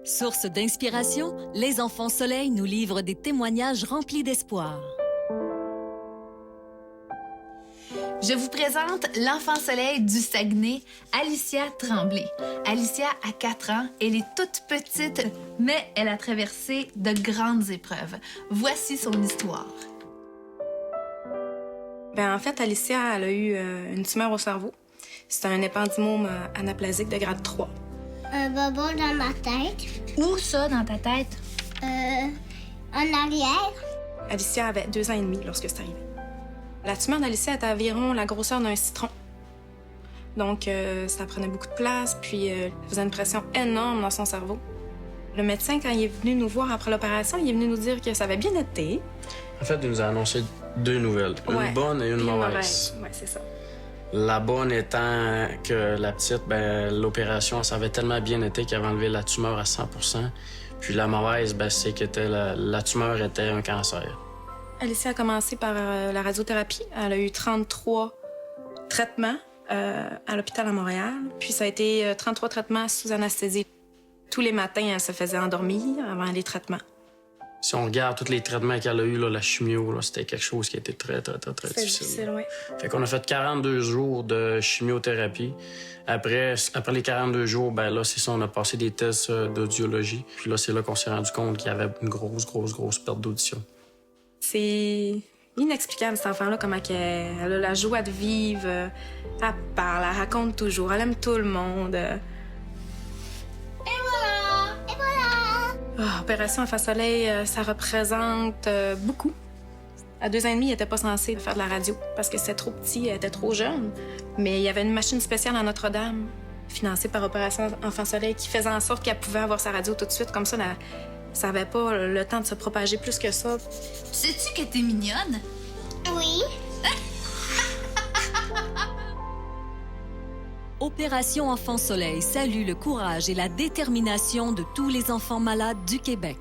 Source d'inspiration, les enfants soleil nous livrent des témoignages remplis d'espoir. Je vous présente l'enfant soleil du Saguenay, Alicia Tremblay. Alicia a 4 ans, elle est toute petite, mais elle a traversé de grandes épreuves. Voici son histoire. En fait, Alicia, elle a eu une tumeur au cerveau. C'est un épendymome anaplasique de grade 3. Un bobo dans ma tête. Où ça, dans ta tête? En arrière. Alicia avait 2 ans et demi lorsque c'est arrivé. La tumeur d'Alicia était environ la grosseur d'un citron. Donc, ça prenait beaucoup de place, puis elle faisait une pression énorme dans son cerveau. Le médecin, quand il est venu nous voir après l'opération, il est venu nous dire que ça avait bien été. En fait, il nous a annoncé 2 nouvelles, une bonne et une mauvaise. Oui, c'est ça. La bonne étant que la petite, l'opération, ça avait tellement bien été qu'elle avait enlevé la tumeur à 100%. Puis la mauvaise, c'est que la tumeur était un cancer. Alicia a commencé par la radiothérapie. Elle a eu 33 traitements à l'hôpital à Montréal. Puis ça a été 33 traitements sous anesthésie. Tous les matins, elle se faisait endormir avant les traitements. Si on regarde tous les traitements qu'elle a eu, la chimio, c'était quelque chose qui était très difficile. Difficile, oui. Fait qu'on a fait 42 jours de chimiothérapie. Après les 42 jours, c'est ça, on a passé des tests d'audiologie. Puis là, c'est là qu'on s'est rendu compte qu'il y avait une grosse perte d'audition. C'est inexplicable, cet enfant-là, comment elle a la joie de vivre. Elle parle, elle raconte toujours, elle aime tout le monde. Opération Enfant Soleil, ça représente beaucoup. À 2 ans et demi, il n'était pas censé faire de la radio parce que c'était trop petit, elle était trop jeune. Mais il y avait une machine spéciale à Notre-Dame, financée par Opération Enfant Soleil, qui faisait en sorte qu'elle pouvait avoir sa radio tout de suite. Comme ça, ça n'avait pas le temps de se propager plus que ça. Sais-tu que t'es mignonne? Oui. Opération Enfant Soleil salue le courage et la détermination de tous les enfants malades du Québec.